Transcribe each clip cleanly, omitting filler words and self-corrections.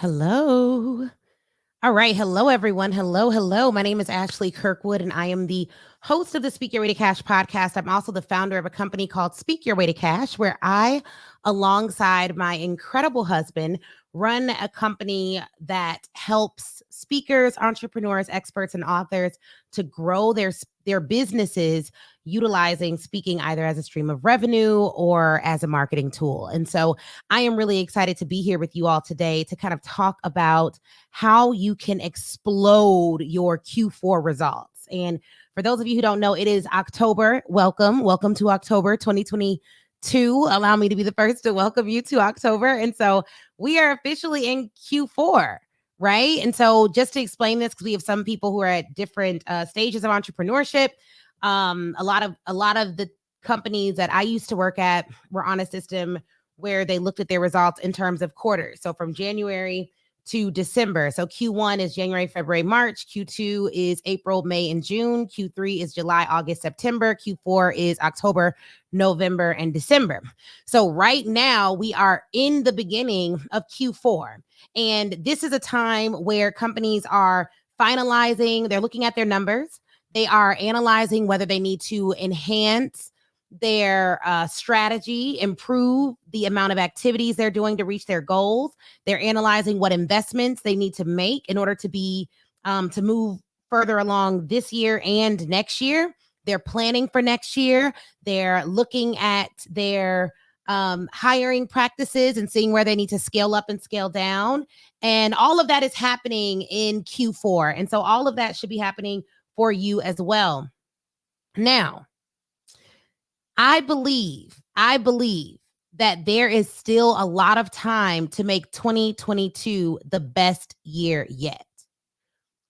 Hello. All right. Hello, everyone. Hello. Hello. My name is Ashley Kirkwood, and I am the host of the Speak Your Way to Cash podcast. I'm also the founder of a company called Speak Your Way to Cash, where I, alongside my incredible husband, run a company that helps speakers, entrepreneurs, experts, and authors to grow their businesses utilizing speaking either as a stream of revenue or as a marketing tool. And so I am really excited to be here with you all today to kind of talk about how you can explode your Q4 results. And for those of you who don't know, it is October. Welcome to October 2022. Allow me to be the first to welcome you to October. And so we are officially in Q4. Right. And so just to explain this, because we have some people who are at different stages of entrepreneurship. A lot of the companies that I used to work at were on a system where they looked at their results in terms of quarters. So from January to December. So Q1 is January, February, March. Q2 is April, May, and June. Q3 is July, August, September. Q4 is October, November, and December. So right now we are in the beginning of Q4. And this is a time where companies are finalizing, they're looking at their numbers. They are analyzing whether they need to enhance their strategy, improve the amount of activities they're doing to reach their goals. They're analyzing what investments they need to make in order to be to move further along this year and next year. They're planning for next year. They're looking at their hiring practices and seeing where they need to scale up and scale down. And all of that is happening in Q4. And so all of that should be happening for you as well. Now, I believe that there is still a lot of time to make 2022 the best year yet.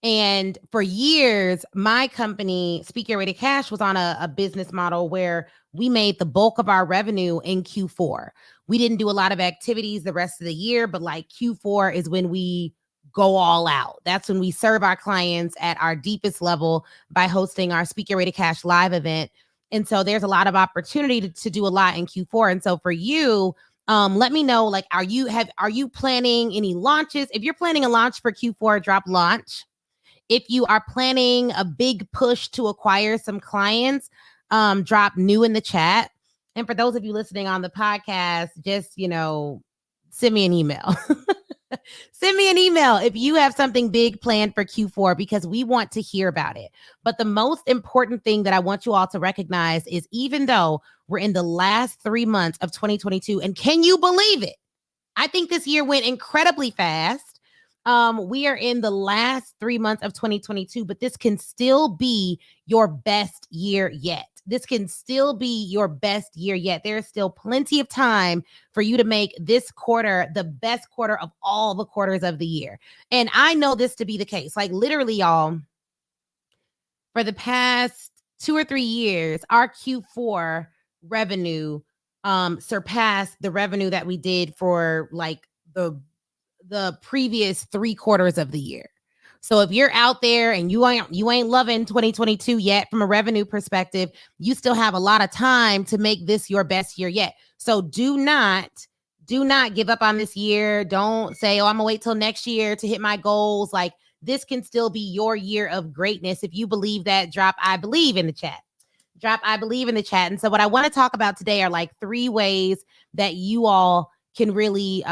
And for years, my company, Speak Your Way to Cash, was on a business model where we made the bulk of our revenue in Q4. We didn't do a lot of activities the rest of the year, but like Q4 is when we go all out. That's when we serve our clients at our deepest level by hosting our Speak Your Way to Cash live event. And so there's a lot of opportunity to do a lot in Q4. And so for you, let me know, like, are you planning any launches? If you're planning a launch for Q4, drop launch. If you are planning a big push to acquire some clients, drop new in the chat. And for those of you listening on the podcast, just, send me an email. Send me an email if you have something big planned for Q4, because we want to hear about it. But the most important thing that I want you all to recognize is, even though we're in the last 3 months of 2022, and can you believe it? I think this year went incredibly fast. We are in the last 3 months of 2022, but this can still be your best year yet. This can still be your best year yet. There's still plenty of time for you to make this quarter the best quarter of all the quarters of the year. And I know this to be the case. Like, literally, y'all, for the past 2 or 3 years, our Q4 revenue surpassed the revenue that we did for like the previous 3 quarters of the year. So if you're out there and you ain't loving 2022 yet from a revenue perspective, you still have a lot of time to make this your best year yet. So do not give up on this year. Don't say, "Oh, I'm gonna wait till next year to hit my goals." Like, this can still be your year of greatness. If you believe that, drop "I believe" in the chat. Drop "I believe" in the chat. And so what I want to talk about today are like 3 ways that you all can really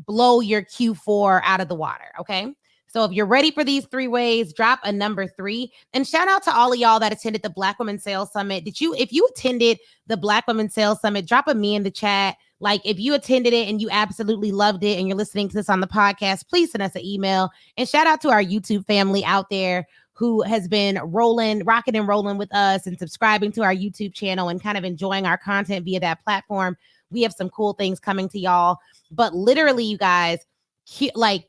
blow your Q4 out of the water. Okay. So if you're ready for these 3 ways, drop a number 3. And shout out to all of y'all that attended the Black Women Sales Summit. If you attended the Black Women Sales Summit, drop a me in the chat. Like, if you attended it and you absolutely loved it and you're listening to this on the podcast, please send us an email. And shout out to our YouTube family out there who has been rocking and rolling with us and subscribing to our YouTube channel and kind of enjoying our content via that platform. We have some cool things coming to y'all. But literally, you guys, like,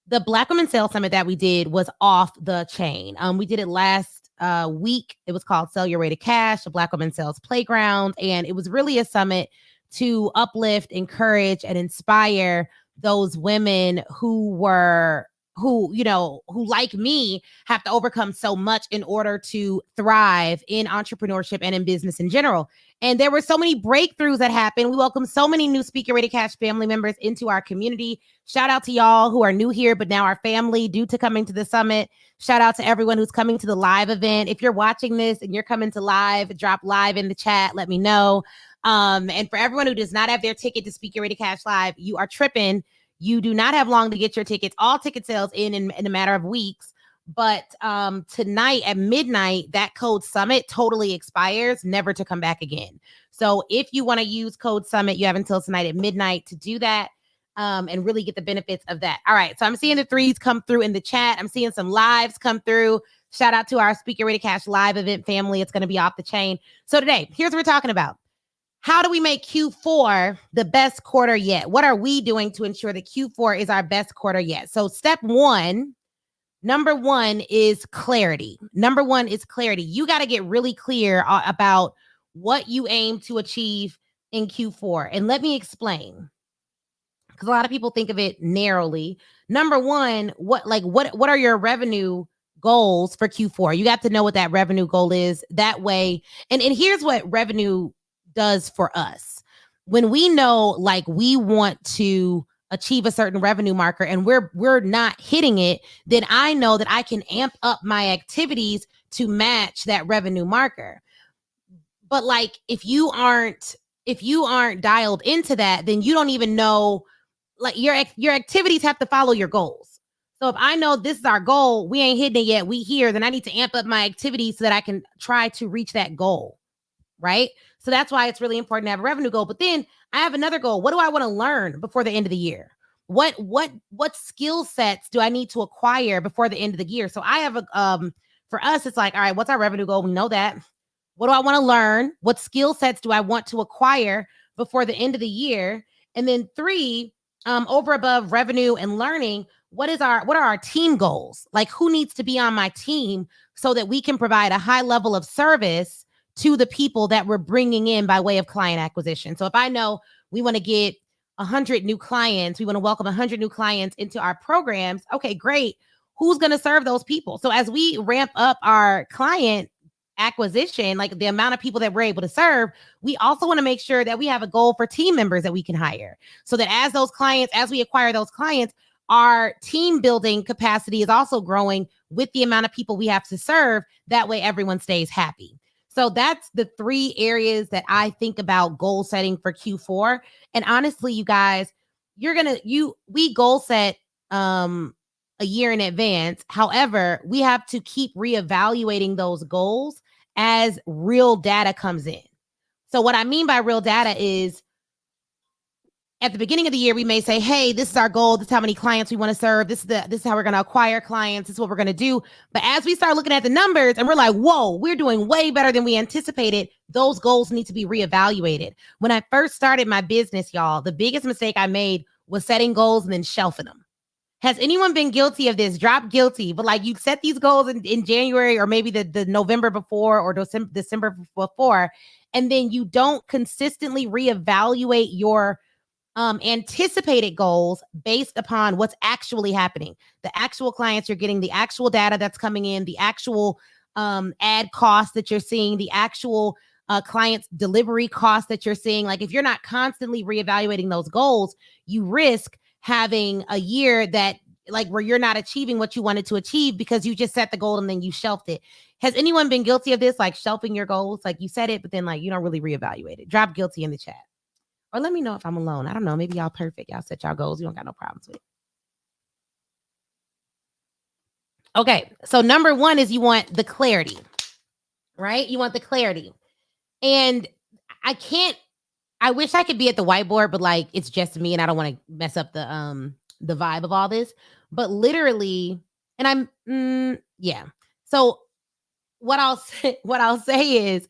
the Black Women Sales Summit that we did was off the chain. We did it last week. It was called Sell Your Way to Cash, a Black Women Sales Playground. And it was really a summit to uplift, encourage, and inspire those women who who like me have to overcome so much in order to thrive in entrepreneurship and in business in general. And there were so many breakthroughs that happened. We welcome so many new Speak Your Way to Cash family members into our community. Shout out to y'all who are new here, but now our family due to coming to the summit. Shout out to everyone who's coming to the live event. If you're watching this and you're coming to live, drop live in the chat. Let me know. And for everyone who does not have their ticket to Speak Your Way to Cash Live, you are tripping. You do not have long to get your tickets. All ticket sales in a matter of weeks. But tonight at midnight, that code Summit totally expires, never to come back again. So if you want to use code Summit, you have until tonight at midnight to do that and really get the benefits of that. All right. So I'm seeing the threes come through in the chat. I'm seeing some lives come through. Shout out to our Speak Your Way to Cash live event family. It's going to be off the chain. So today, here's what we're talking about. How do we make Q4 the best quarter yet? What are we doing to ensure that Q4 is our best quarter yet? So number one is clarity. You got to get really clear about what you aim to achieve in Q4. And let me explain, because a lot of people think of it narrowly. Number one, what are your revenue goals for Q4? You got to know what that revenue goal is. That way, and here's what revenue does for us. When we know, like, we want to achieve a certain revenue marker and we're not hitting it, then I know that I can amp up my activities to match that revenue marker. But like, if you aren't dialed into that, then you don't even know, like, your activities have to follow your goals. So if I know this is our goal, we ain't hitting it yet, we here, then I need to amp up my activities so that I can try to reach that goal. Right? So that's why it's really important to have a revenue goal. But then I have another goal. What do I want to learn before the end of the year? What skill sets do I need to acquire before the end of the year? So I have for us, it's like, all right, what's our revenue goal? We know that. What do I want to learn? What skill sets do I want to acquire before the end of the year? And then 3, over above revenue and learning, what are our team goals? Like, who needs to be on my team so that we can provide a high level of service to the people that we're bringing in by way of client acquisition. So if I know we want to get 100 new clients, we want to welcome 100 new clients into our programs, okay, great. Who's going to serve those people? So as we ramp up our client acquisition, like the amount of people that we're able to serve, we also want to make sure that we have a goal for team members that we can hire, so that as we acquire those clients, our team building capacity is also growing with the amount of people we have to serve. That way everyone stays happy. So that's the 3 areas that I think about goal setting for Q4. And honestly, you guys, we goal set a year in advance. However, we have to keep reevaluating those goals as real data comes in. So what I mean by real data is, at the beginning of the year, we may say, hey, this is our goal. This is how many clients we want to serve. This is how we're going to acquire clients. This is what we're going to do. But as we start looking at the numbers and we're like, whoa, we're doing way better than we anticipated, those goals need to be reevaluated. When I first started my business, y'all, the biggest mistake I made was setting goals and then shelving them. Has anyone been guilty of this? Drop guilty. But like, you set these goals in January, or maybe the November before, or December before, and then you don't consistently reevaluate your anticipated goals based upon what's actually happening, the actual clients you're getting, the actual data that's coming in, the actual ad costs that you're seeing, the actual clients delivery costs that you're seeing. Like, if you're not constantly reevaluating those goals, you risk having a year that, like, where you're not achieving what you wanted to achieve because you just set the goal and then you shelved it. Has anyone been guilty of this? Like, shelving your goals? Like, you set it, but then like you don't really reevaluate it. Drop guilty in the chat. Or let me know if I'm alone. I don't know. Maybe y'all perfect. Y'all set y'all goals. You don't got no problems with it. Okay. So number 1 is you want the clarity, right? You want the clarity. And I wish I could be at the whiteboard, but like, it's just me and I don't want to mess up the vibe of all this. But literally, and yeah. So what I'll say is,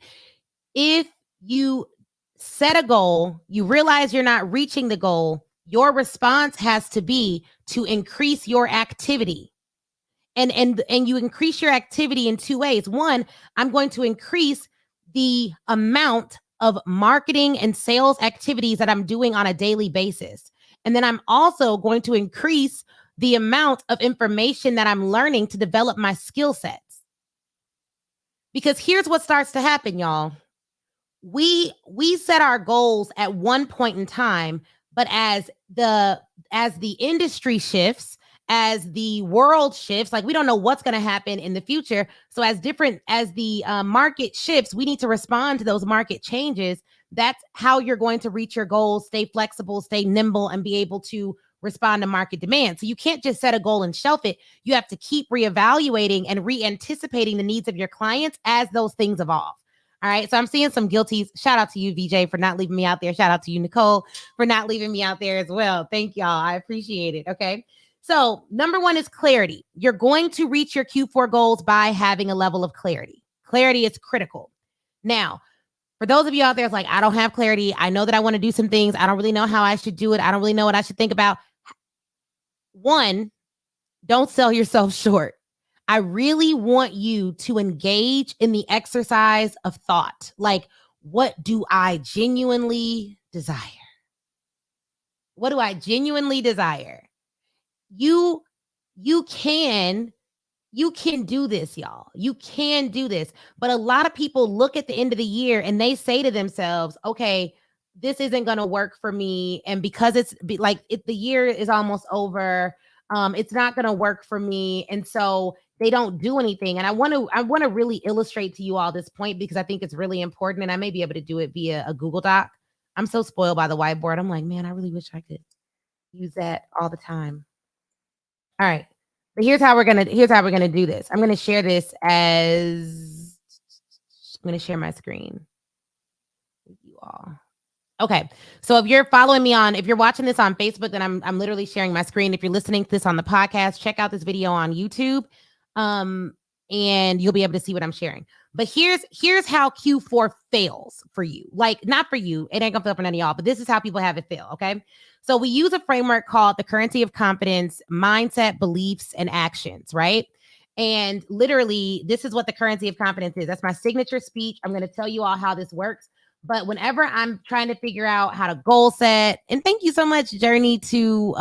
if you set a goal, you realize you're not reaching the goal, your response has to be to increase your activity. And you increase your activity in 2 ways. 1, I'm going to increase the amount of marketing and sales activities that I'm doing on a daily basis. And then I'm also going to increase the amount of information that I'm learning to develop my skill sets. Because here's what starts to happen, y'all. We set our goals at one point in time, but as the industry shifts, as the world shifts, like we don't know what's going to happen in the future. So as the market shifts, we need to respond to those market changes. That's how you're going to reach your goals, stay flexible, stay nimble, and be able to respond to market demand. So you can't just set a goal and shelf it. You have to keep reevaluating and re-anticipating the needs of your clients as those things evolve. All right. So I'm seeing some guilties. Shout out to you, VJ, for not leaving me out there. Shout out to you, Nicole, for not leaving me out there as well. Thank y'all. I appreciate it. Okay. So number one is clarity. You're going to reach your Q4 goals by having a level of clarity. Clarity is critical. Now, for those of you out there, it's like, I don't have clarity. I know that I want to do some things. I don't really know how I should do it. I don't really know what I should think about. One, don't sell yourself short. I really want you to engage in the exercise of thought. Like, what do I genuinely desire? What do I genuinely desire? You can do this, y'all. You can do this. But a lot of people look at the end of the year and they say to themselves, okay, this isn't going to work for me. And because the year is almost over, it's not going to work for me. And so they don't do anything. And I want to really illustrate to you all this point because I think it's really important. And I may be able to do it via a Google Doc. I'm so spoiled by the whiteboard. I'm like, man, I really wish I could use that all the time. All right. But here's how we're gonna do this. I'm gonna share this I'm gonna share my screen with you all. Okay. So if you're watching this on Facebook, then I'm literally sharing my screen. If you're listening to this on the podcast, check out this video on YouTube. And you'll be able to see what I'm sharing. But here's how Q4 fails for you. Like, not for you, it ain't gonna fail for none of y'all, but this is how people have it fail. Okay. So we use a framework called the currency of confidence: mindset, beliefs, and actions, right? And literally, this is what the currency of confidence is. That's my signature speech. I'm going to tell you all how this works. But whenever I'm trying to figure out how to goal set, and thank you so much, Journey to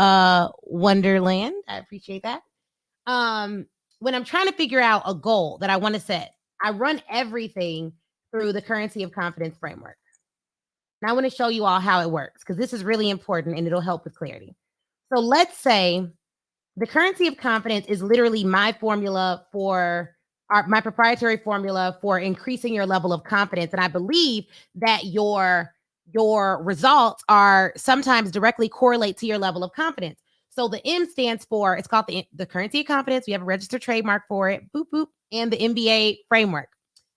Wonderland. I appreciate that. When I'm trying to figure out a goal that I want to set, I run everything through the currency of confidence framework. And I want to show you all how it works because this is really important and it'll help with clarity. So let's say the currency of confidence is literally my formula for my proprietary formula for increasing your level of confidence. And I believe that your results are sometimes directly correlate to your level of confidence. So the M stands for, it's called the currency of confidence. We have a registered trademark for it, boop, boop, and the MBA framework.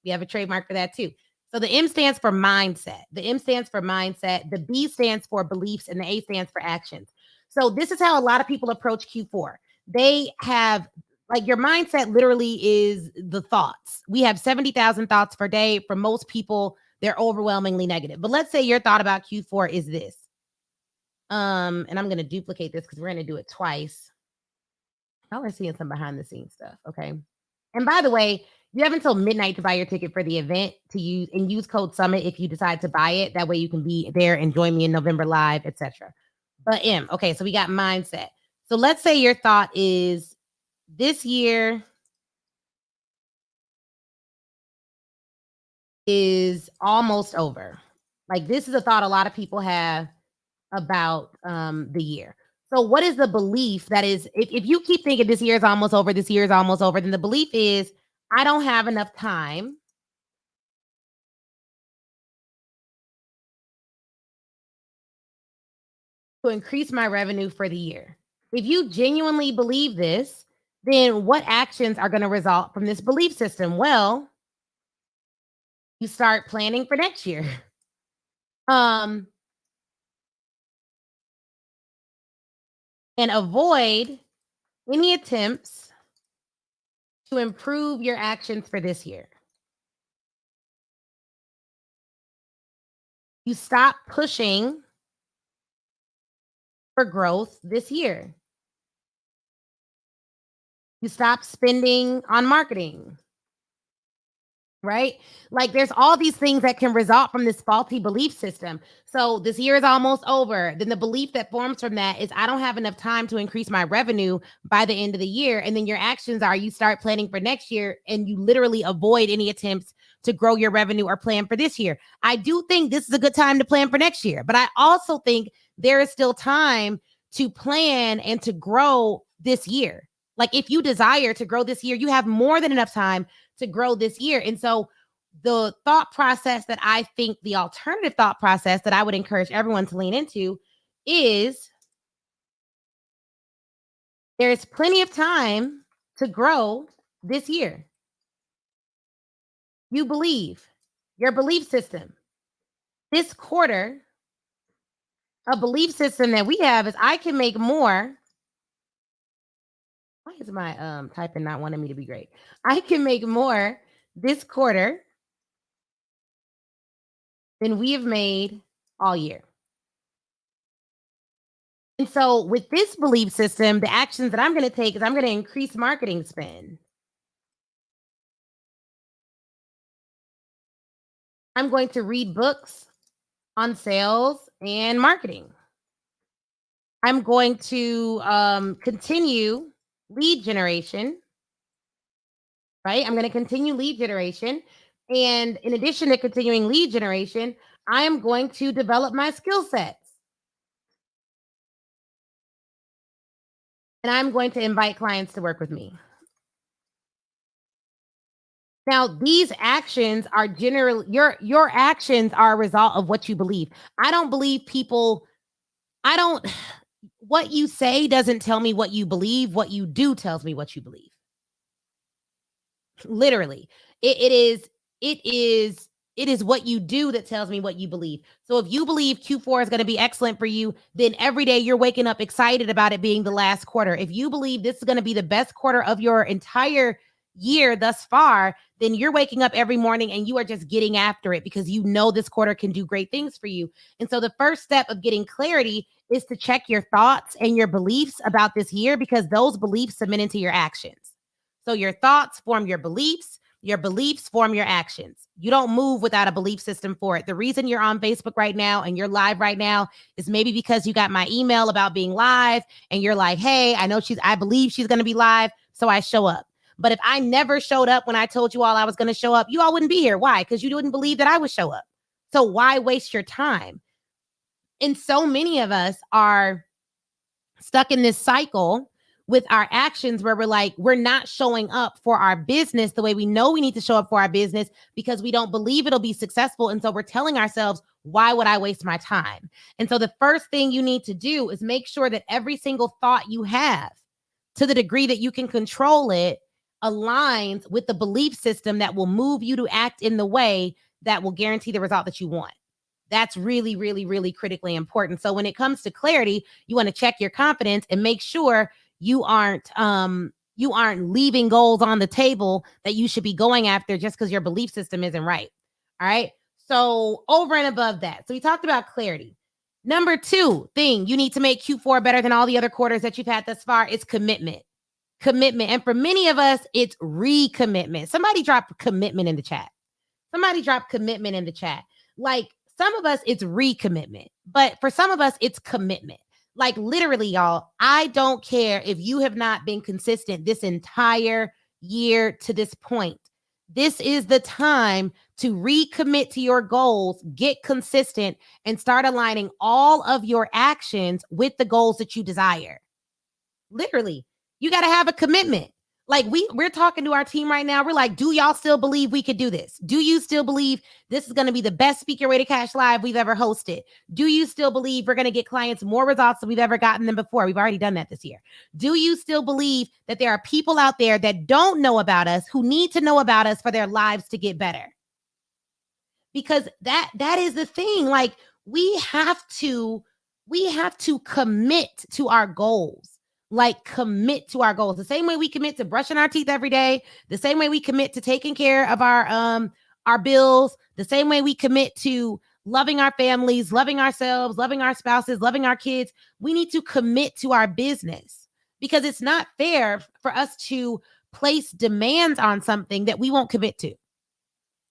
We have a trademark for that too. So the M stands for mindset. The M stands for mindset. The B stands for beliefs, and the A stands for actions. So this is how a lot of people approach Q4. They have, like, your mindset literally is the thoughts. We have 70,000 thoughts per day. For most people, they're overwhelmingly negative. But let's say your thought about Q4 is this. And I'm going to duplicate this because we're going to do it twice. Y'all are seeing some behind the scenes stuff. Okay. And by the way, you have until midnight to buy your ticket for the event to use code SUMMIT if you decide to buy it. That way you can be there and join me in November live, etc. But M, okay, so we got mindset. So let's say your thought is this year is almost over. Like, this is a thought a lot of people have about the year. So what is the belief that is, if you keep thinking this year is almost over, then the belief is, I don't have enough time to increase my revenue for the year. If you genuinely believe this, then what actions are going to result from this belief system? Well, you start planning for next year. And avoid any attempts to improve your actions for this year. You stop pushing for growth this year. You stop spending on marketing. right? Like there's all these things that can result from this faulty belief system. So this year is almost over. Then the belief that forms from that is I don't have enough time to increase my revenue by the end of the year. And then your actions are you start planning for next year and you literally avoid any attempts to grow your revenue or plan for this year. I do think this is a good time to plan for next year, but I also think there is still time to plan and to grow this year. Like if you desire to grow this year, you have more than enough time to grow this year. And so the thought process that I think the alternative thought process that I would encourage everyone to lean into is there is plenty of time to grow this year. You believe your belief system. This quarter, a belief system that we have is I can make more. Why is my typing not wanting me to be great? I can make more this quarter than we have made all year. And so with this belief system, the actions that I'm going to take is I'm going to increase marketing spend. I'm going to read books on sales and marketing. I'm going to continue lead generation, right? I'm going to continue lead generation. And in addition to continuing lead generation, I am going to develop my skill sets. And I'm going to invite clients to work with me. Now, these actions are generally your actions are a result of what you believe. I don't believe people, I don't what you say doesn't tell me what you believe. What you do tells me what you believe. Literally. It is what you do that tells me what you believe. So if you believe Q4 is going to be excellent for you, then every day you're waking up excited about it being the last quarter. If you believe this is going to be the best quarter of your entire year thus far, then you're waking up every morning and you are just getting after it because you know this quarter can do great things for you. And so the first step of getting clarity is to check your thoughts and your beliefs about this year because those beliefs submit into your actions. So your thoughts form your beliefs form your actions. You don't move without a belief system for it. The reason you're on Facebook right now and you're live right now is maybe because you got my email about being live and you're like, hey, I believe she's going to be live. So I show up. But if I never showed up when I told you all I was going to show up, you all wouldn't be here. Why? Because you wouldn't believe that I would show up. So why waste your time? And so many of us are stuck in this cycle with our actions where we're like, we're not showing up for our business the way we know we need to show up for our business because we don't believe it'll be successful. And so we're telling ourselves, why would I waste my time? And so the first thing you need to do is make sure that every single thought you have, to the degree that you can control it, aligns with the belief system that will move you to act in the way that will guarantee the result that you want. That's really, really, really critically important. So when it comes to clarity, you want to check your confidence and make sure you aren't leaving goals on the table that you should be going after just because your belief system isn't right. All right. So over and above that. So we talked about clarity. Number 2 thing you need to make Q4 better than all the other quarters that you've had thus far is commitment. Commitment. And for many of us, it's recommitment. Somebody drop commitment in the chat. Like some of us, it's recommitment. But for some of us, it's commitment. Like literally, y'all, I don't care if you have not been consistent this entire year to this point. This is the time to recommit to your goals, get consistent, and start aligning all of your actions with the goals that you desire. Literally, you got to have a commitment. Like we're talking to our team right now. We're like, do y'all still believe we could do this? Do you still believe this is going to be the best Speak Your Way to Cash Live we've ever hosted? Do you still believe we're going to get clients more results than we've ever gotten them before? We've already done that this year. Do you still believe that there are people out there that don't know about us who need to know about us for their lives to get better? Because that is the thing. Like we have to commit to our goals. Like commit to our goals. The same way we commit to brushing our teeth every day, the same way we commit to taking care of our bills, the same way we commit to loving our families, loving ourselves, loving our spouses, loving our kids. We need to commit to our business because it's not fair for us to place demands on something that we won't commit to.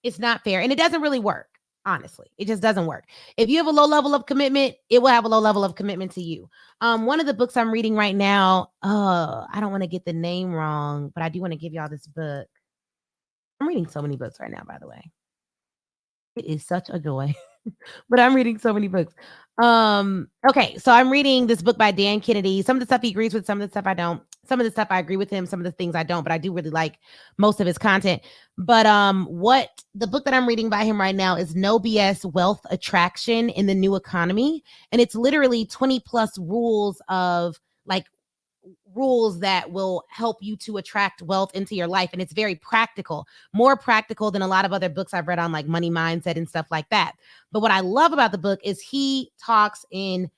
It's not fair. And it doesn't really work. Honestly, it just doesn't work. If you have a low level of commitment, it will have a low level of commitment to you. One of the books I'm reading right now, I don't want to get the name wrong, but I do want to give y'all this book. I'm reading so many books right now, by the way. It is such a joy. But I'm reading so many books. Okay, so I'm reading this book by Dan Kennedy. Some of the stuff he agrees with, some of the stuff I don't. Some of the stuff I agree with him, some of the things I don't, but I do really like most of his content. But what the book that I'm reading by him right now is No BS Wealth Attraction in the New Economy. And it's literally 20 plus rules of like rules that will help you to attract wealth into your life. And it's very practical, more practical than a lot of other books I've read on like money mindset and stuff like that. But what I love about the book is he talks in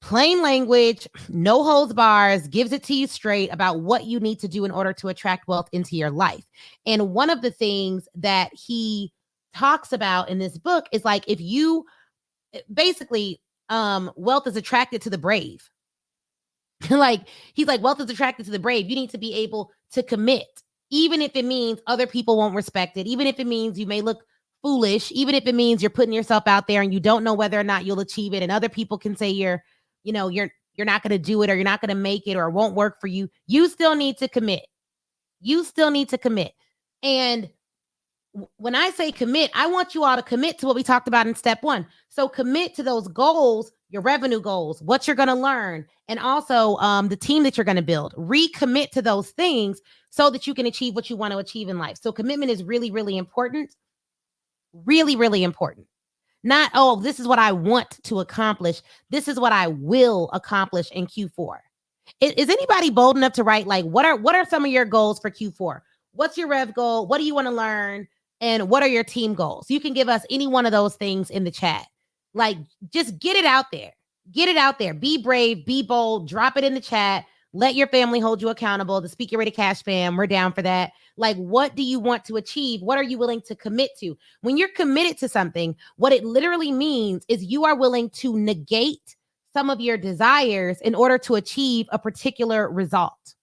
plain language, no holds bars, gives it to you straight about what you need to do in order to attract wealth into your life. And one of the things that he talks about in this book is like, if you basically, wealth is attracted to the brave. Like he's like, wealth is attracted to the brave. You need to be able to commit, even if it means other people won't respect it, even if it means you may look foolish, even if it means you're putting yourself out there and you don't know whether or not you'll achieve it, and other people can say you're not going to do it, or you're not going to make it, or it won't work for you. You still need to commit. You still need to commit. And when I say commit, I want you all to commit to what we talked about in step 1. So commit to those goals, your revenue goals, what you're going to learn, and also the team that you're going to build. Recommit to those things so that you can achieve what you want to achieve in life. So commitment is really, really important. Really, really important. Not, oh, this is what I want to accomplish. This is what I will accomplish in Q4. Is anybody bold enough to write like, what are some of your goals for Q4? What's your rev goal? What do you want to learn? And what are your team goals? You can give us any one of those things in the chat. Like, just get it out there. Get it out there. Be brave, be bold, drop it in the chat. Let your family hold you accountable. The Speak Your Way to Cash fam, we're down for that. Like, what do you want to achieve? What are you willing to commit to? When you're committed to something, what it literally means is you are willing to negate some of your desires in order to achieve a particular result.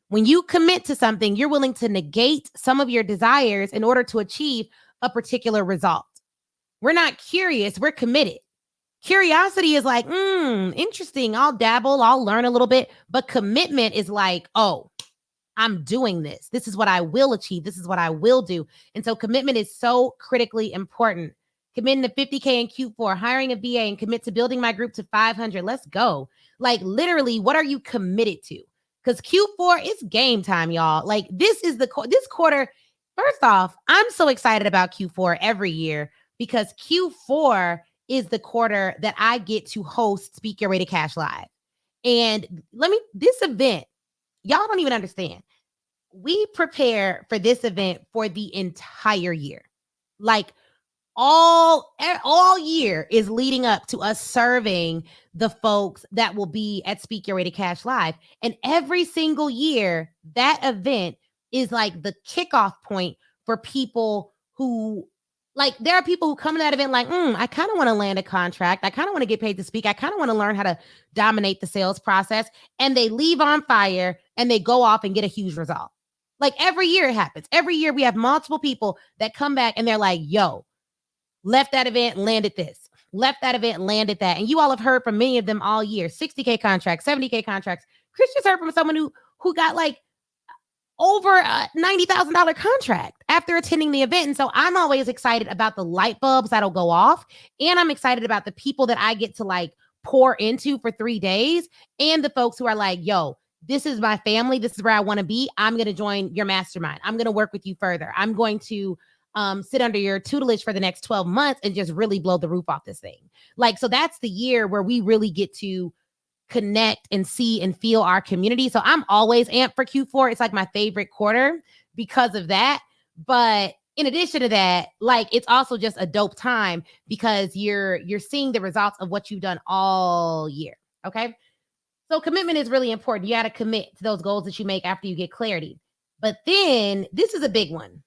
When you commit to something, you're willing to negate some of your desires in order to achieve a particular result. We're not curious, we're committed. Curiosity is like, interesting. I'll dabble, I'll learn a little bit. But commitment is like, oh, I'm doing this. This is what I will achieve. This is what I will do. And so commitment is so critically important. Committing to 50K in Q4, hiring a VA, and commit to building my group to 500. Let's go. Like, literally, what are you committed to? Because Q4 is game time, y'all. Like, this quarter. First off, I'm so excited about Q4 every year because Q4 is the quarter that I get to host Speak Your Way to Cash Live. And this event, y'all don't even understand. We prepare for this event for the entire year. Like, all year is leading up to us serving the folks that will be at Speak Your Way to Cash Live. And every single year, that event is like the kickoff point for people who, like, there are people who come to that event like, I kind of want to land a contract. I kind of want to get paid to speak. I kind of want to learn how to dominate the sales process. And they leave on fire and they go off and get a huge result. Like, every year it happens. Every year we have multiple people that come back and they're like, yo, left that event, landed this. Left that event, landed that. And you all have heard from many of them all year. 60K contracts, 70K contracts. Chris just heard from someone who got like over a $90,000 contract after attending the event. And so I'm always excited about the light bulbs that'll go off. And I'm excited about the people that I get to like pour into for 3 days. And the folks who are like, yo, this is my family. This is where I want to be. I'm going to join your mastermind. I'm going to work with you further. I'm going to sit under your tutelage for the next 12 months and just really blow the roof off this thing. Like, so that's the year where we really get to connect and see and feel our community. So I'm always amped for Q4. It's like my favorite quarter because of that. But in addition to that, like, it's also just a dope time because you're seeing the results of what you've done all year. Okay. So commitment is really important. You got to commit to those goals that you make after you get clarity. But then this is a big one.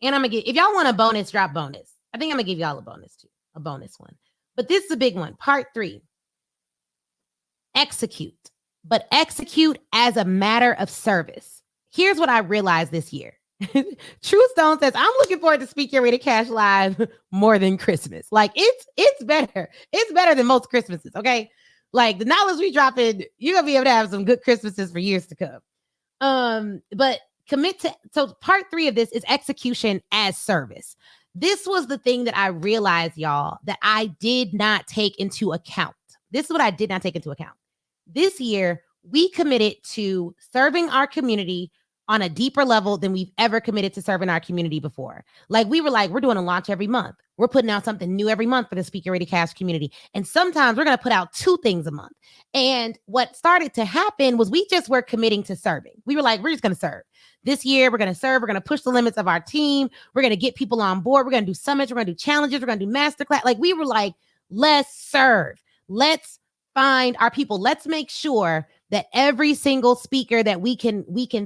And I'm going to if y'all want a bonus, drop bonus. I think I'm going to give y'all a bonus too, a bonus one. But this is a big one. Part 3. Execute, but execute as a matter of service. Here's what I realized this year. True Stone says, I'm looking forward to Speak Your Way to Cash Live more than Christmas. Like it's better. It's better than most Christmases. Okay. Like the knowledge we drop in, you're gonna be able to have some good Christmases for years to come. But commit to, so part 3 of this is execution as service. This was the thing that I realized, y'all, that I did not take into account. This is what I did not take into account. This year, we committed to serving our community on a deeper level than we've ever committed to serving our community before. Like we were like, we're doing a launch every month. We're putting out something new every month for the Speak Your Way to Cash community. And sometimes we're going to put out 2 things a month. And what started to happen was we just were committing to serving. We were like, we're just going to serve. This year, we're going to serve. We're going to push the limits of our team. We're going to get people on board. We're going to do summits. We're going to do challenges. We're going to do masterclass. Like we were like, let's serve. Let's find our people. Let's make sure that every single speaker that we can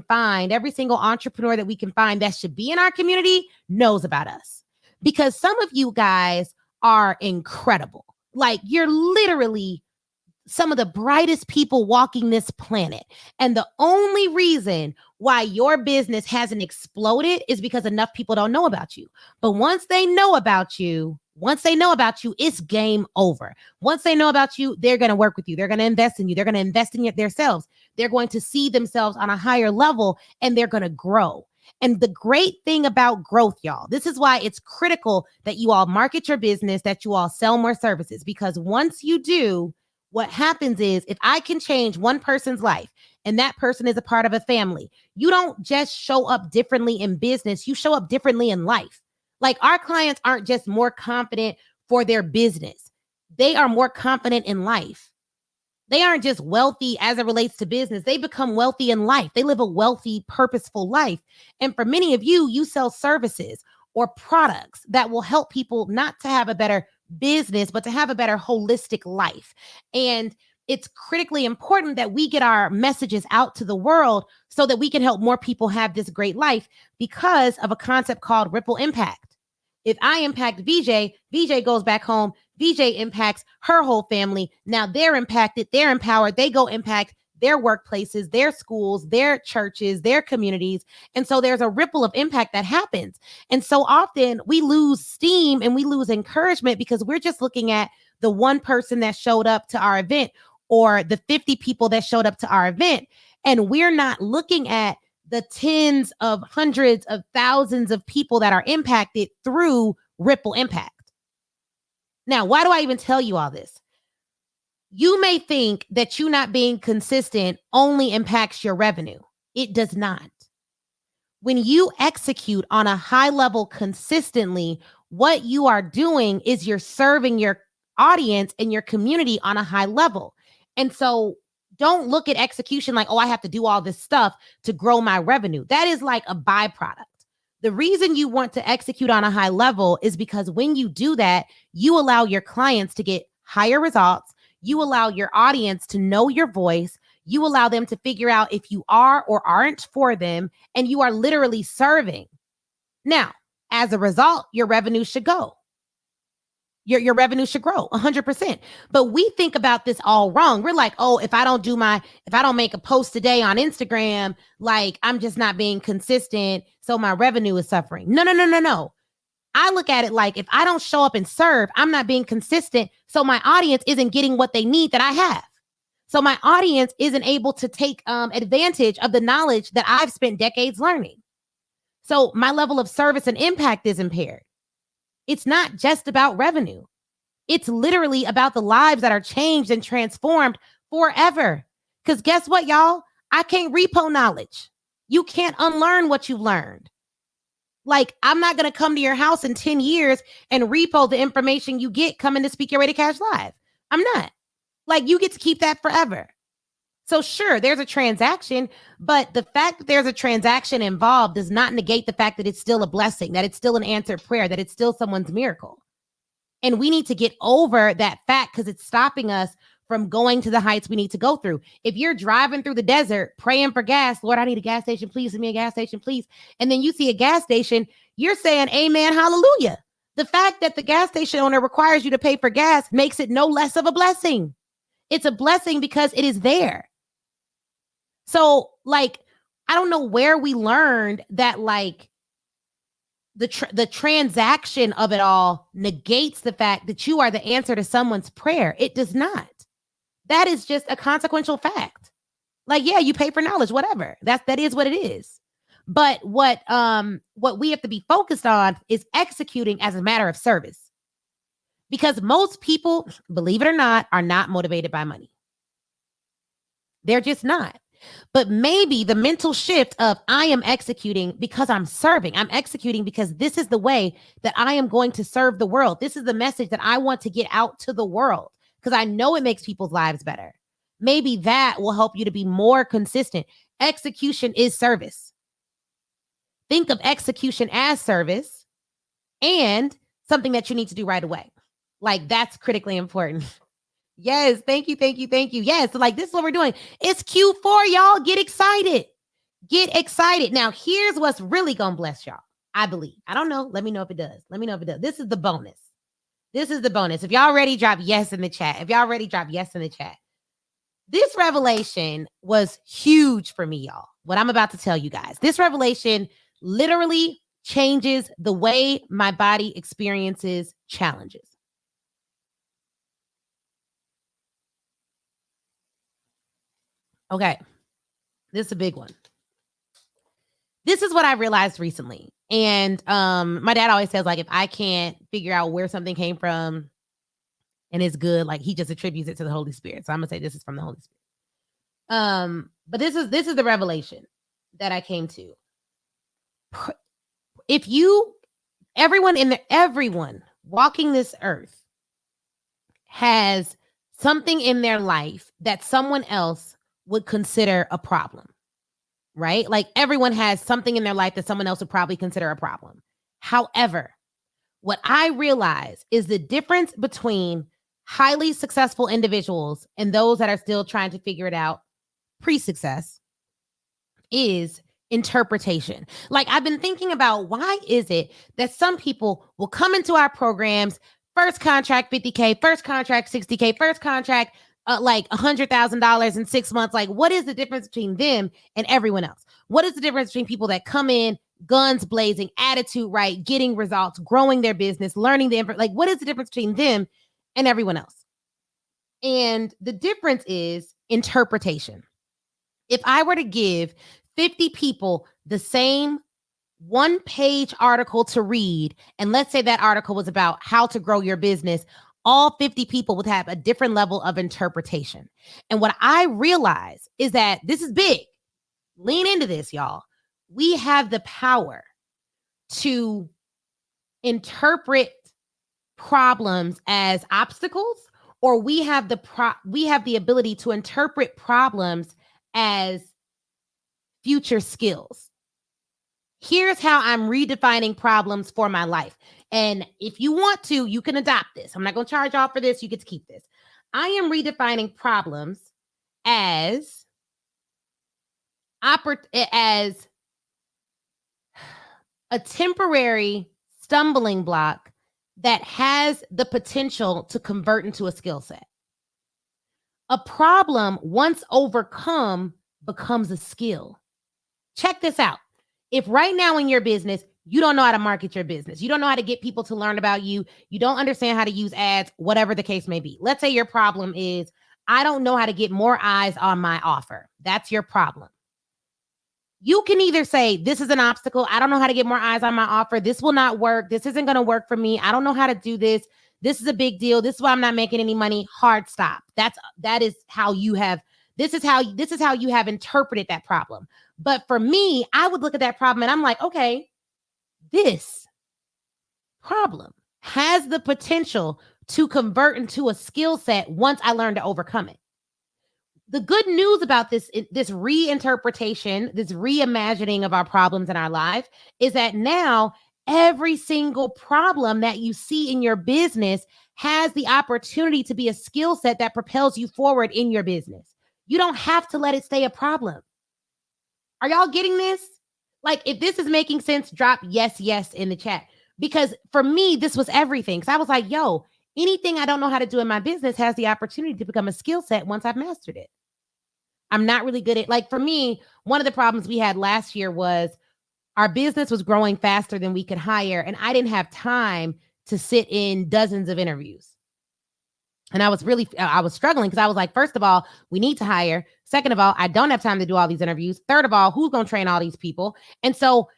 find, every single entrepreneur that we can find that should be in our community knows about us. Because some of you guys are incredible. Like you're literally some of the brightest people walking this planet. And the only reason why your business hasn't exploded is because enough people don't know about you. But once they know about you, it's game over. Once they know about you, they're going to work with you. They're going to invest in you. They're going to invest in themselves. They're going to see themselves on a higher level and they're going to grow. And the great thing about growth, y'all, this is why it's critical that you all market your business, that you all sell more services, because once you do, what happens is if I can change one person's life and that person is a part of a family, you don't just show up differently in business, you show up differently in life. Like our clients aren't just more confident for their business. They are more confident in life. They aren't just wealthy as it relates to business. They become wealthy in life. They live a wealthy, purposeful life. And for many of you, you sell services or products that will help people not to have a better business, but to have a better holistic life. And it's critically important that we get our messages out to the world so that we can help more people have this great life because of a concept called ripple impact. If I impact VJ, VJ goes back home, VJ impacts her whole family. Now they're impacted, they're empowered, they go impact their workplaces, their schools, their churches, their communities. And so there's a ripple of impact that happens. And so often we lose steam and we lose encouragement because we're just looking at the one person that showed up to our event or the 50 people that showed up to our event. And we're not looking at the tens of hundreds of thousands of people that are impacted through ripple impact. Now, why do I even tell you all this? You may think that you not being consistent only impacts your revenue. It does not. When you execute on a high level consistently, what you are doing is you're serving your audience and your community on a high level. And so don't look at execution like, oh, I have to do all this stuff to grow my revenue. That is like a byproduct. The reason you want to execute on a high level is because when you do that, you allow your clients to get higher results. You allow your audience to know your voice. You allow them to figure out if you are or aren't for them, and you are literally serving. Now, as a result, your revenue should go. Your revenue should grow 100%. But we think about this all wrong. We're like, oh, if I don't make a post today on Instagram, like I'm just not being consistent, so my revenue is suffering. No. I look at it like if I don't show up and serve, I'm not being consistent, so my audience isn't getting what they need that I have. So my audience isn't able to take advantage of the knowledge that I've spent decades learning. So my level of service and impact is impaired. It's not just about revenue. It's literally about the lives that are changed and transformed forever. Because guess what, y'all? I can't repo knowledge. You can't unlearn what you've learned. Like, I'm not going to come to your house in 10 years and repo the information you get coming to Speak Your Way to Cash Live. I'm not. Like, you get to keep that forever. So sure, there's a transaction, but the fact that there's a transaction involved does not negate the fact that it's still a blessing, that it's still an answered prayer, that it's still someone's miracle. And we need to get over that fact because it's stopping us from going to the heights we need to go through. If you're driving through the desert, praying for gas, Lord, I need a gas station, please, give me a gas station, please. And then you see a gas station, you're saying, amen, hallelujah. The fact that the gas station owner requires you to pay for gas makes it no less of a blessing. It's a blessing because it is there. So, like, I don't know where we learned that like the transaction of it all negates the fact that you are the answer to someone's prayer. It does not. That is just a consequential fact. Like, yeah, you pay for knowledge, whatever. That is what it is. But what we have to be focused on is executing as a matter of service. Because most people, believe it or not, are not motivated by money. They're just not. But maybe the mental shift of I am executing because I'm serving. I'm executing because this is the way that I am going to serve the world. This is the message that I want to get out to the world because I know it makes people's lives better. Maybe that will help you to be more consistent. Execution is service. Think of execution as service and something that you need to do right away. Like that's critically important. Yes, thank you. Yes, so like this is what we're doing. It's Q4, y'all. Get excited. Get excited. Now, here's what's really gonna bless y'all. I believe. I don't know. Let me know if it does. This is the bonus. If y'all ready, drop yes in the chat. This revelation was huge for me, y'all. What I'm about to tell you guys. This revelation literally changes the way my body experiences challenges. Okay, this is a big one. This is what I realized recently. And my dad always says, like, if I can't figure out where something came from and it's good, like he just attributes it to the Holy Spirit. So I'm gonna say this is from the Holy Spirit. But this is the revelation that I came to. If everyone walking this earth has something in their life that someone else would consider a problem, right? Like everyone has something in their life that someone else would probably consider a problem. However, what I realize is the difference between highly successful individuals and those that are still trying to figure it out pre-success is interpretation. Like I've been thinking about why is it that some people will come into our programs, first contract 50K, first contract 60K, first contract like $100,000 in 6 months. Like, what is the difference between them and everyone else? What is the difference between people that come in, guns blazing, attitude right, getting results, growing their business, learning like, what is the difference between them and everyone else? And the difference is interpretation. If I were to give 50 people the same one-page article to read, and let's say that article was about how to grow your business, all 50 people would have a different level of interpretation. And what I realize is that this is big. Lean into this, y'all. We have the power to interpret problems as obstacles, or we have the ability to interpret problems as future skills. Here's how I'm redefining problems for my life. And if you want to, you can adopt this. I'm not going to charge y'all for this. You get to keep this. I am redefining problems as a temporary stumbling block that has the potential to convert into a skill set. A problem, once overcome, becomes a skill. Check this out. If right now in your business, you don't know how to market your business, you don't know how to get people to learn about you, you don't understand how to use ads, whatever the case may be. Let's say your problem is, I don't know how to get more eyes on my offer. That's your problem. You can either say, this is an obstacle. I don't know how to get more eyes on my offer. This will not work. This isn't going to work for me. I don't know how to do this. This is a big deal. This is why I'm not making any money. Hard stop. That is how you have, this is how you have interpreted that problem. But for me, I would look at that problem and I'm like, okay, this problem has the potential to convert into a skill set once I learn to overcome it. The good news about this reinterpretation, this reimagining of our problems in our life is that now every single problem that you see in your business has the opportunity to be a skill set that propels you forward in your business. You don't have to let it stay a problem. Are y'all getting this? Like, if this is making sense, drop yes in the chat. Because for me, this was everything. Because I was like, yo, anything I don't know how to do in my business has the opportunity to become a skill set once I've mastered it. I'm not really good at, like, for me, one of the problems we had last year was our business was growing faster than we could hire. And I didn't have time to sit in dozens of interviews. And I was struggling because I was like, first of all, we need to hire. Second of all, I don't have time to do all these interviews. Third of all, who's going to train all these people? And so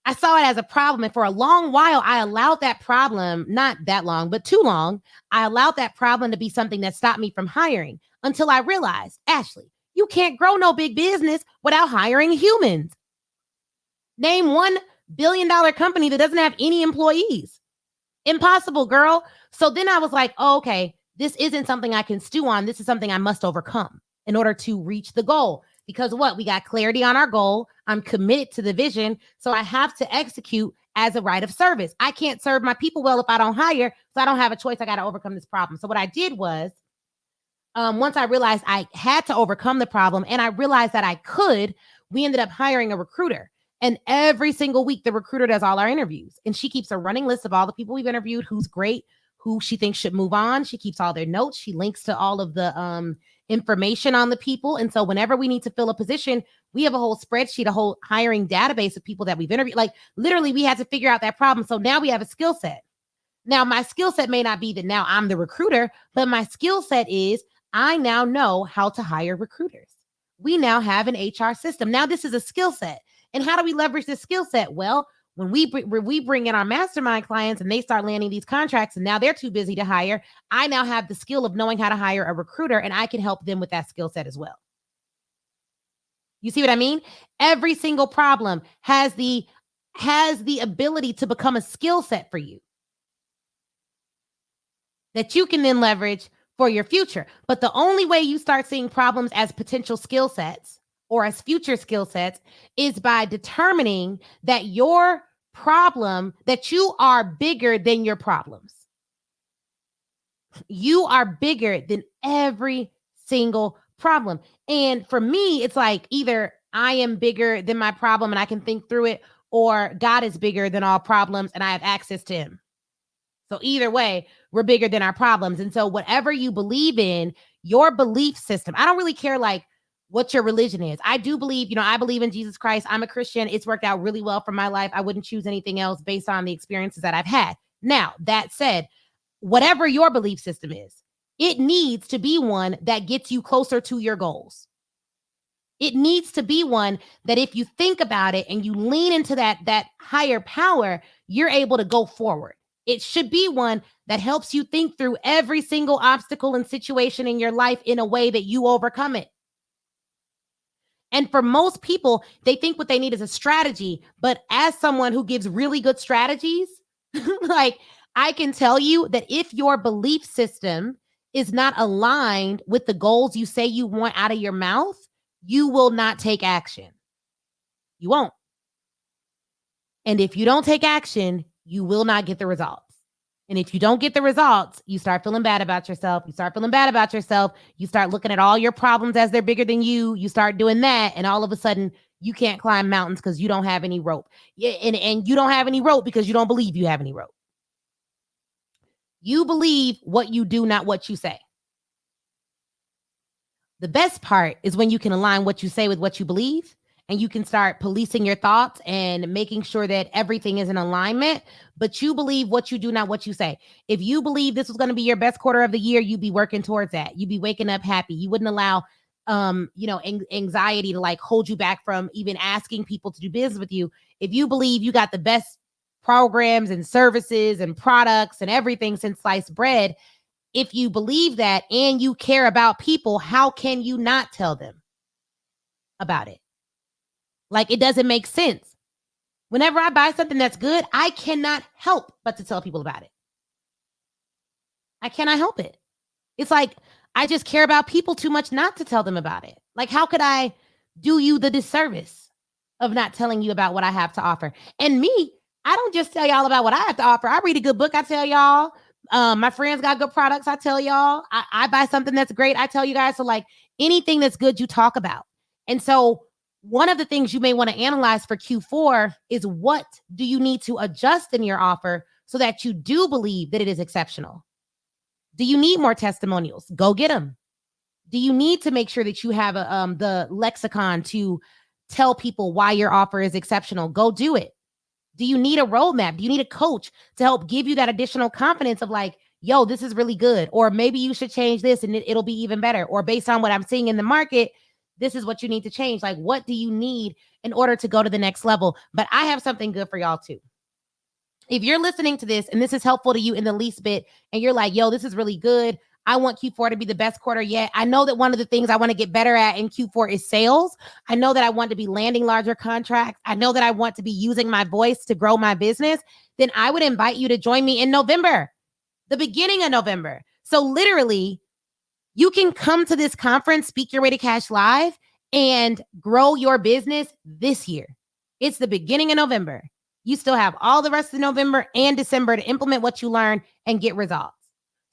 I saw it as a problem. And for a long while, I allowed that problem, not that long, but too long, I allowed that problem to be something that stopped me from hiring until I realized, Ashley, you can't grow no big business without hiring humans. Name $1 billion company that doesn't have any employees. Impossible, girl. So then I was like, oh, okay, this isn't something I can stew on. This is something I must overcome in order to reach the goal. Because what? We got clarity on our goal. I'm committed to the vision. So I have to execute as a right of service. I can't serve my people well if I don't hire. So I don't have a choice. I got to overcome this problem. So what I did was, once I realized I had to overcome the problem and I realized that I could, we ended up hiring a recruiter. And every single week, the recruiter does all our interviews. And she keeps a running list of all the people we've interviewed, who's great, who she thinks should move on. She keeps all their notes. She links to all of the information on the people. And so whenever we need to fill a position, we have a whole spreadsheet, a whole hiring database of people that we've interviewed. Like literally, we had to figure out that problem. So now we have a skill set. Now, my skill set may not be that now I'm the recruiter, but my skill set is I now know how to hire recruiters. We now have an HR system. Now this is a skill set. And how do we leverage this skill set? Well, when we bring in our mastermind clients and they start landing these contracts and now they're too busy to hire, I now have the skill of knowing how to hire a recruiter and I can help them with that skill set as well. You see what I mean? Every single problem has the ability to become a skill set for you that you can then leverage for your future. But the only way you start seeing problems as potential skill sets or as future skill sets is by determining that your problem, that you are bigger than your problems. You are bigger than every single problem. And for me, it's like either I am bigger than my problem and I can think through it, or God is bigger than all problems and I have access to him. So either way, we're bigger than our problems. And so whatever you believe in, your belief system, I don't really care like what your religion is. I do believe, I believe in Jesus Christ. I'm a Christian. It's worked out really well for my life. I wouldn't choose anything else based on the experiences that I've had. Now, that said, whatever your belief system is, it needs to be one that gets you closer to your goals. It needs to be one that if you think about it and you lean into that higher power, you're able to go forward. It should be one that helps you think through every single obstacle and situation in your life in a way that you overcome it. And for most people, they think what they need is a strategy. But as someone who gives really good strategies, like I can tell you that if your belief system is not aligned with the goals you say you want out of your mouth, you will not take action. You won't. And if you don't take action, you will not get the results. And if you don't get the results, you start feeling bad about yourself. You start feeling bad about yourself. You start looking at all your problems as they're bigger than you. You start doing that. And all of a sudden, you can't climb mountains because you don't have any rope. And you don't have any rope because you don't believe you have any rope. You believe what you do, not what you say. The best part is when you can align what you say with what you believe. And you can start policing your thoughts and making sure that everything is in alignment, but you believe what you do, not what you say. If you believe this was going to be your best quarter of the year, you'd be working towards that. You'd be waking up happy. You wouldn't allow, anxiety to like hold you back from even asking people to do business with you. If you believe you got the best programs and services and products and everything since sliced bread, if you believe that and you care about people, how can you not tell them about it? Like, it doesn't make sense. Whenever I buy something that's good, I cannot help but to tell people about it. I cannot help it. It's like, I just care about people too much not to tell them about it. Like, how could I do you the disservice of not telling you about what I have to offer? And me, I don't just tell y'all about what I have to offer. I read a good book, I tell y'all. My friends got good products, I tell y'all. I buy something that's great, I tell you guys. So like, anything that's good, you talk about. And so one of the things you may want to analyze for Q4 is what do you need to adjust in your offer so that you do believe that it is exceptional? Do you need more testimonials? Go get them. Do you need to make sure that you have the lexicon to tell people why your offer is exceptional? Go do it. Do you need a roadmap? Do you need a coach to help give you that additional confidence of like, yo, this is really good? Or maybe you should change this and it'll be even better. Or based on what I'm seeing in the market, this is what you need to change. Like, what do you need in order to go to the next level? But I have something good for y'all too. If you're listening to this and this is helpful to you in the least bit, and you're like, yo, this is really good. I want Q4 to be the best quarter yet. I know that one of the things I want to get better at in Q4 is sales. I know that I want to be landing larger contracts. I know that I want to be using my voice to grow my business. Then I would invite you to join me in November, the beginning of November. So literally, you can come to this conference, Speak Your Way to Cash Live, and grow your business this year. It's the beginning of November. You still have all the rest of November and December to implement what you learn and get results.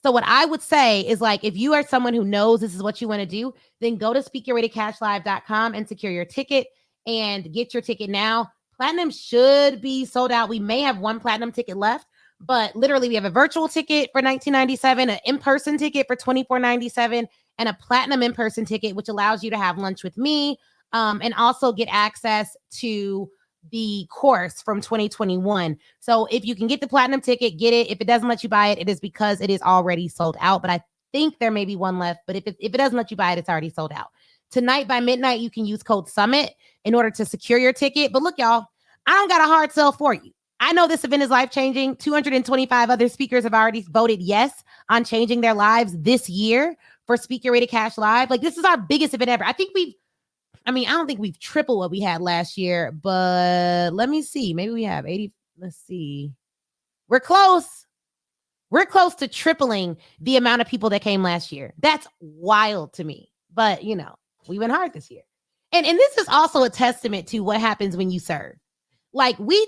So what I would say is, like, if you are someone who knows this is what you want to do, then go to speakyourwaytocashlive.com and secure your ticket and get your ticket now. Platinum should be sold out. We may have one platinum ticket left, but literally we have a virtual ticket for $19.97, an in-person ticket for $24.97, and a platinum in-person ticket, which allows you to have lunch with me and also get access to the course from 2021. So if you can get the platinum ticket, get it. If it doesn't let you buy it, it is because it is already sold out. But I think there may be one left. But if it doesn't let you buy it, it's already sold out. Tonight by midnight, you can use code SUMMIT in order to secure your ticket. But look, y'all, I don't got a hard sell for you. I know this event is life-changing. 225 other speakers have already voted yes on changing their lives this year for Speak Your Way to Cash Live. Like, this is our biggest event ever. I don't think we've tripled what we had last year, but let me see. Maybe we have 80. Let's see. We're close. We're close to tripling the amount of people that came last year. That's wild to me. But, we went hard this year. And this is also a testament to what happens when you serve. Like, we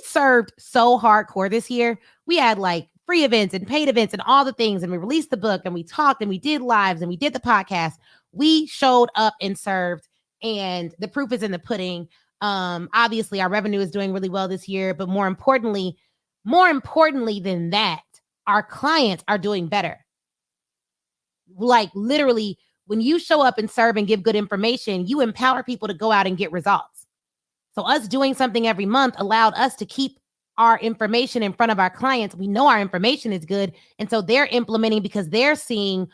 served so hardcore this year. We had like free events and paid events and all the things. And we released the book and we talked and we did lives and we did the podcast. We showed up and served. And the proof is in the pudding. Obviously, our revenue is doing really well this year, but more importantly than that, our clients are doing better. Like, literally, when you show up and serve and give good information, you empower people to go out and get results. So us doing something every month allowed us to keep our information in front of our clients. We know our information is good, and so they're implementing because they're seeing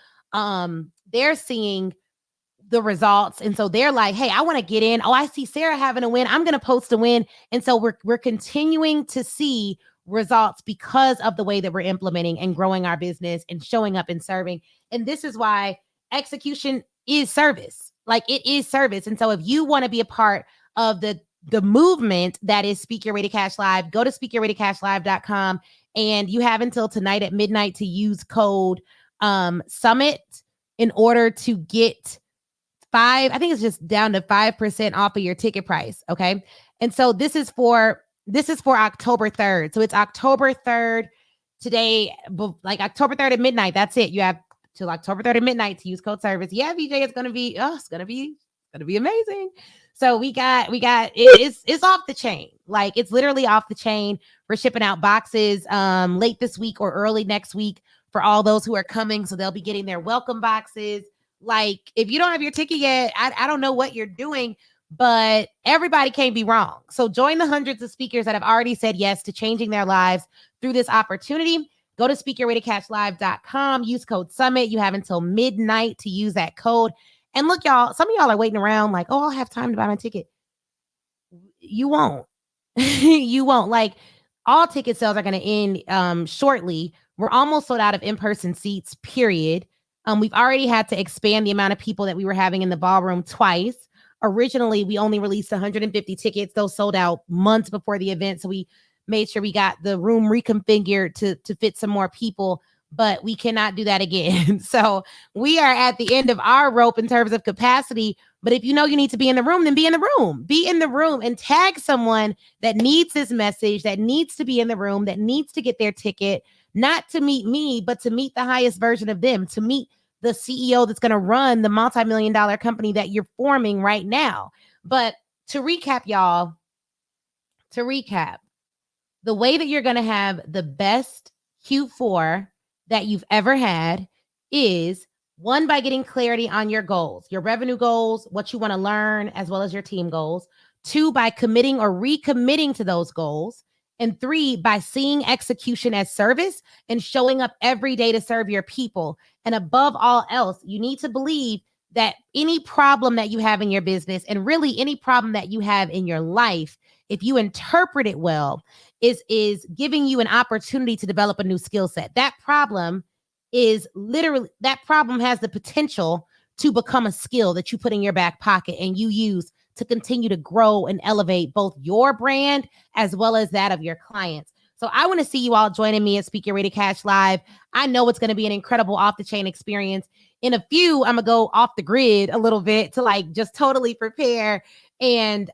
the results. And so they're like, hey, I want to get in. Oh, I see Sarah having a win. I'm going to post a win. And so we're continuing to see results because of the way that we're implementing and growing our business and showing up and serving. And this is why execution is service. Like, it is service. And so if you want to be a part of the movement that is Speak Your Way to Cash Live, go to speakyourwaytocashlive.com, and you have until tonight at midnight to use code SUMMIT in order to get I think it's just down to 5% off of your ticket price. Okay. And so this is for October 3rd. So it's October 3rd today, like October 3rd at midnight. That's it. You have till October 3rd at midnight to use code service. Yeah, VJ, it's going to be amazing. So we got it's off the chain. Like, it's literally off the chain. We're shipping out boxes late this week or early next week for all those who are coming. So they'll be getting their welcome boxes. Like, if you don't have your ticket yet, I don't know what you're doing, but everybody can't be wrong. So join the hundreds of speakers that have already said yes to changing their lives through this opportunity. Go to speakyourwaytocashlive.com, use code SUMMIT. You have until midnight to use that code. And look, y'all, some of y'all are waiting around like, oh, I'll have time to buy my ticket. You won't. You won't. Like, all ticket sales are going to end shortly. We're almost sold out of in-person seats, period. We've already had to expand the amount of people that we were having in the ballroom twice. Originally, we only released 150 tickets. Those sold out months before the event. So we made sure we got the room reconfigured to fit some more people, but we cannot do that again. So we are at the end of our rope in terms of capacity. But if you know you need to be in the room, then be in the room. Be in the room and tag someone that needs this message, that needs to be in the room, that needs to get their ticket, not to meet me, but to meet the highest version of them, to meet the CEO that's going to run the multi-million-dollar company that you're forming right now. But to recap, y'all, the way that you're going to have the best Q4 that you've ever had is One, by getting clarity on your goals, your revenue goals, what you want to learn, as well as your team goals. Two, by committing or recommitting to those goals. And three, by seeing execution as service and showing up every day to serve your people. And above all else, you need to believe that any problem that you have in your business, and really any problem that you have in your life, if you interpret it well, is giving you an opportunity to develop a new skill set. That problem has the potential to become a skill that you put in your back pocket and you use to continue to grow and elevate both your brand as well as that of your clients. So I want to see you all joining me at Speak Your Way to Cash Live. I know it's going to be an incredible off the chain experience. In a few, I'm going to go off the grid a little bit to like just totally prepare and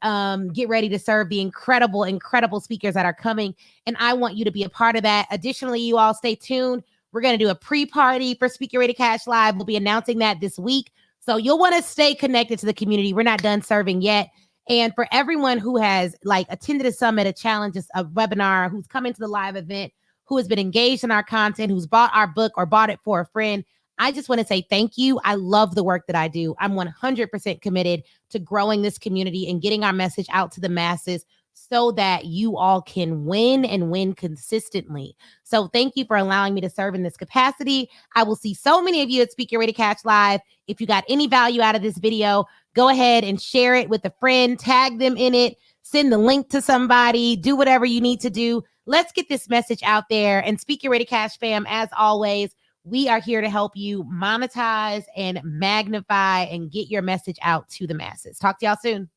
get ready to serve the incredible speakers that are coming. And I want you to be a part of that. Additionally, you all stay tuned. We're going to do a pre-party for Speak Your Way to Cash Live. We'll be announcing that this week. So you'll want to stay connected to the community. We're not done serving yet. And for everyone who has like attended a summit, a challenge, a webinar, who's come into the live event, who has been engaged in our content, who's bought our book or bought it for a friend, I just want to say thank you. I love the work that I do. I'm 100% committed to growing this community and getting our message out to the masses so that you all can win and win consistently. So thank you for allowing me to serve in this capacity. I will see so many of you at Speak Your Way to Cash Live. If you got any value out of this video, go ahead and share it with a friend, tag them in it, send the link to somebody, do whatever you need to do. Let's get this message out there. And Speak Your Way to Cash fam, as always, we are here to help you monetize and magnify and get your message out to the masses. Talk to y'all soon.